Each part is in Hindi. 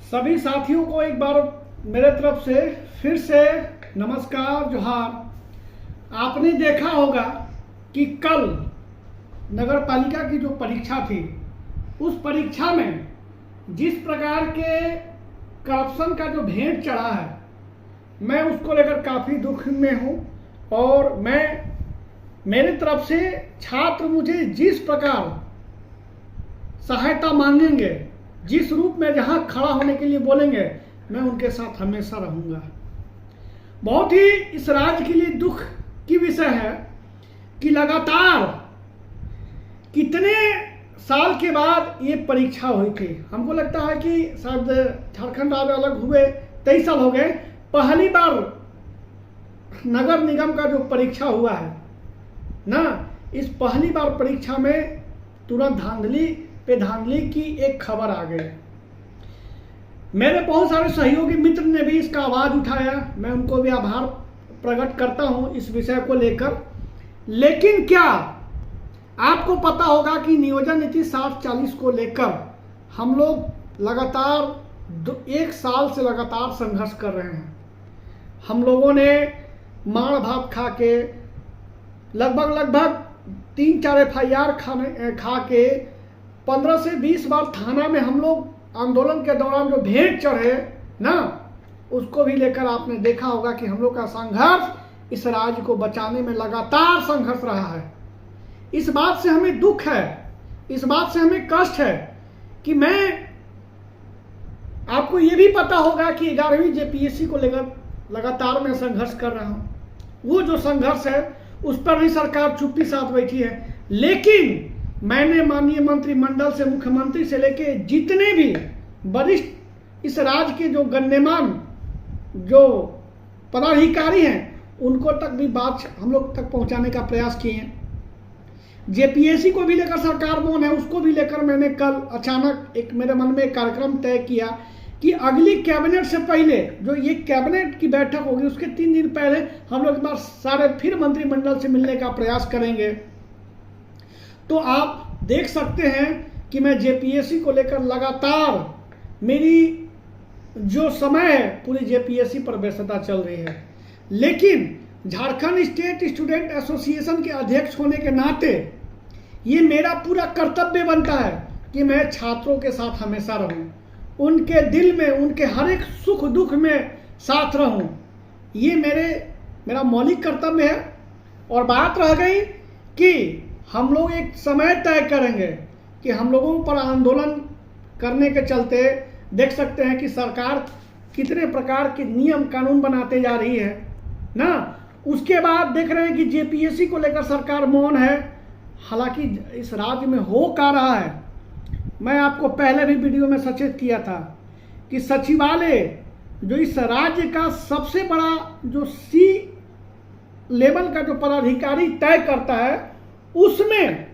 सभी साथियों को एक बार मेरे तरफ से फिर से नमस्कार जोहार। आपने देखा होगा कि कल नगर पालिका की जो परीक्षा थी, उस परीक्षा में जिस प्रकार के करप्शन का जो भेंट चढ़ा है, मैं उसको लेकर काफ़ी दुख में हूँ। और मेरे तरफ से छात्र मुझे जिस प्रकार सहायता मांगेंगे, जिस रूप में जहाँ खड़ा होने के लिए बोलेंगे, मैं उनके साथ हमेशा रहूँगा। बहुत ही इस राज्य के लिए दुख की विषय है कि लगातार कितने साल के बाद ये परीक्षा हुई थी। हमको लगता है कि शायद झारखंड राज्य अलग हुए 23 साल हो गए, पहली बार नगर निगम का जो परीक्षा हुआ है ना, इस पहली बार परीक्षा में तुरंत धांधली पे धांधली की एक खबर आ गई। मेरे बहुत सारे सहयोगी मित्र ने भी इसका आवाज उठाया, मैं उनको भी आभार प्रकट करता हूं इस विषय को लेकर। लेकिन क्या आपको पता होगा कि नियोजन नीति 60-40 को लेकर हम लोग लगातार 1 साल से लगातार संघर्ष कर रहे हैं। हम लोगों ने मार भात खा के लगभग 3-4 FIR खा के 15 से 20 बार थाना में हम लोग आंदोलन के दौरान जो भेंट चढ़े ना, उसको भी लेकर आपने देखा होगा कि हम लोग का संघर्ष इस राज्य को बचाने में लगातार संघर्ष रहा है। इस बात से हमें दुख है, इस बात से हमें कष्ट है कि आपको ये भी पता होगा कि 11वीं JPSC को लेकर लगातार मैं संघर्ष कर रहा हूँ। वो जो संघर्ष है उस पर भी सरकार चुप्पी साथ बैठी है। लेकिन मैंने माननीय मंत्रिमंडल से, मुख्यमंत्री से लेके जितने भी वरिष्ठ इस राज्य के जो गण्यमान जो पदाधिकारी हैं, उनको तक भी बात हम लोग तक पहुंचाने का प्रयास किए हैं। JPSC को भी लेकर सरकार मौन है, उसको भी लेकर मैंने कल अचानक एक मेरे मन में एक कार्यक्रम तय किया कि अगली कैबिनेट से पहले जो ये कैबिनेट की बैठक होगी, उसके 3 दिन पहले हम लोग एक बार सारे फिर मंत्रिमंडल से मिलने का प्रयास करेंगे। तो आप देख सकते हैं कि मैं JPSC को लेकर लगातार मेरी जो समय है पूरी JPSC पर व्यस्तता चल रही है। लेकिन झारखंड स्टेट स्टूडेंट एसोसिएशन के अध्यक्ष होने के नाते ये मेरा पूरा कर्तव्य बनता है कि मैं छात्रों के साथ हमेशा रहूं, उनके दिल में, उनके हर एक सुख दुख में साथ रहूं। ये मेरा मौलिक कर्तव्य है। और बात रह गई कि हम लोग एक समय तय करेंगे कि हम लोगों पर आंदोलन करने के चलते देख सकते हैं कि सरकार कितने प्रकार के नियम कानून बनाते जा रही है ना। उसके बाद देख रहे हैं कि JPSC को लेकर सरकार मौन है। हालांकि इस राज्य में हो क्या रहा है, मैं आपको पहले भी वीडियो में सचेत किया था कि सचिवालय जो इस राज्य का सबसे बड़ा जो C लेवल का जो पदाधिकारी तय करता है, उसमें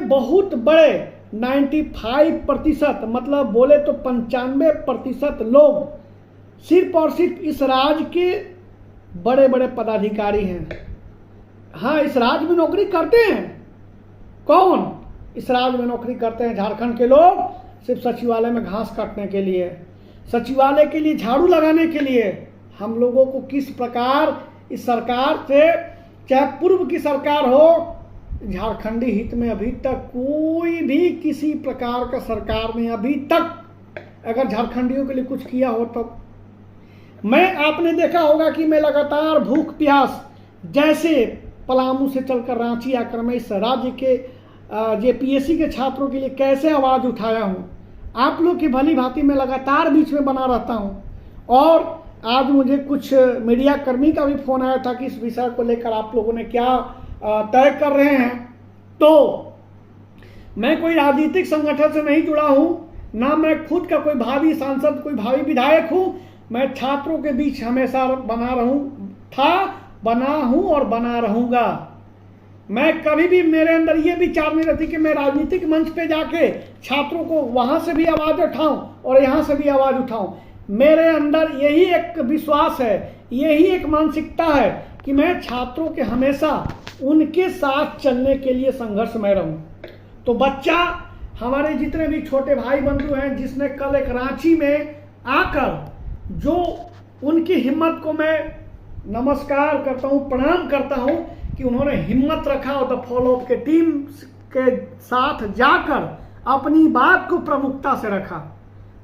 बहुत बड़े 95% मतलब बोले तो 95% लोग सिर्फ और सिर्फ इस राज्य के बड़े बड़े पदाधिकारी हैं। हाँ, इस राज्य में नौकरी करते हैं। कौन इस राज्य में नौकरी करते हैं? झारखंड के लोग सिर्फ सचिवालय में घास काटने के लिए, सचिवालय के लिए झाड़ू लगाने के लिए। हम लोगों को किस प्रकार इस सरकार से, चाहे पूर्व की सरकार हो, झारखंडी हित में अभी तक कोई भी किसी प्रकार का सरकार ने अभी तक अगर झारखंडियों के लिए कुछ किया हो तब आपने देखा होगा कि मैं लगातार भूख प्यास जैसे पलामू से चलकर रांची आकर मैं इस राज्य के JPSC के छात्रों के लिए कैसे आवाज उठाया हूँ। आप लोग की भली भांति मैं लगातार बीच में बना रहता हूँ। और आज मुझे कुछ मीडिया कर्मी का भी फोन आया था कि इस विषय को लेकर आप लोगों ने क्या तय कर रहे हैं। तो मैं कोई राजनीतिक संगठन से नहीं जुड़ा हूँ, ना मैं खुद का कोई भावी सांसद, कोई भावी विधायक हूँ। मैं छात्रों के बीच हमेशा बना हूँ और बना रहूँगा। मैं कभी भी, मेरे अंदर ये विचार नहीं रहती कि मैं राजनीतिक मंच पे जाके छात्रों को वहाँ से भी आवाज़ उठाऊँ और यहाँ से भी आवाज़ उठाऊँ। मेरे अंदर यही एक विश्वास है, यही एक मानसिकता है कि मैं छात्रों के हमेशा उनके साथ चलने के लिए संघर्ष में रहूं। तो बच्चा हमारे जितने भी छोटे भाई बंधु हैं, जिसने कल एक रांची में आकर, जो उनकी हिम्मत को मैं नमस्कार करता हूं, प्रणाम करता हूं कि उन्होंने हिम्मत रखा और द फॉलोअप के टीम के साथ जाकर अपनी बात को प्रमुखता से रखा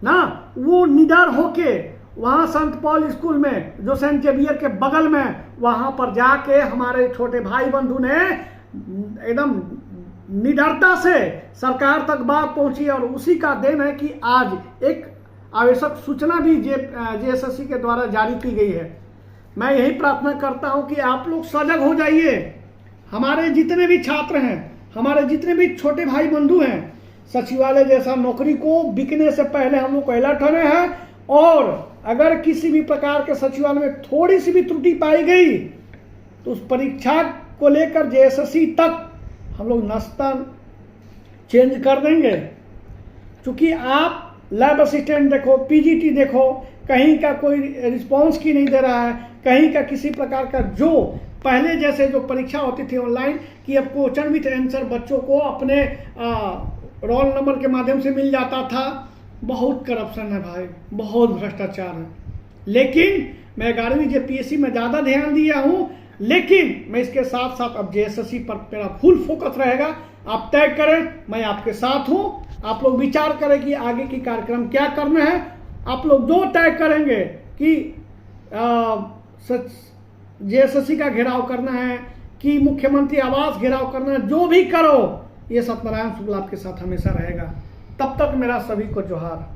ना। वो निडर होके वहाँ संत पॉल स्कूल में, जो सेंट जेवियर के बगल में, वहाँ पर जाके हमारे छोटे भाई बंधु ने एकदम निडरता से सरकार तक बात पहुंची। और उसी का देन है कि आज एक आवश्यक सूचना भी जेएसएससी के द्वारा जारी की गई है। मैं यही प्रार्थना करता हूं कि आप लोग सजग हो जाइए। हमारे जितने भी छात्र हैं, हमारे जितने भी छोटे भाई बंधु हैं, सचिवालय जैसा नौकरी को बिकने से पहले हम लोग को अलर्ट होने हैं। और अगर किसी भी प्रकार के सचिवालय में थोड़ी सी भी त्रुटि पाई गई तो उस परीक्षा को लेकर जेएसएससी तक हम लोग नाश्ता चेंज कर देंगे। क्योंकि आप लैब असिस्टेंट देखो, पीजीटी देखो, कहीं का कोई रिस्पॉन्स की नहीं दे रहा है, कहीं का किसी प्रकार का, जो पहले जैसे जो परीक्षा होती थी ऑनलाइन कि अब क्वेश्चन विथ आंसर बच्चों को अपने रोल नंबर के माध्यम से मिल जाता था। बहुत करप्शन है भाई, बहुत भ्रष्टाचार है। लेकिन मैं 11वीं जेपीएससी में ज़्यादा ध्यान दिया हूँ, लेकिन मैं इसके साथ साथ अब जेएसएससी पर मेरा फुल फोकस रहेगा। आप तय करें, मैं आपके साथ हूँ। आप लोग विचार करें कि आगे की कार्यक्रम क्या करना है। आप लोग जो तय करेंगे कि जेएसएससी का घेराव करना है कि मुख्यमंत्री आवास घेराव करना है, जो भी करो, ये सत्यनारायण शुक्ला आपके साथ हमेशा रहेगा। तब तक मेरा सभी को जोहार।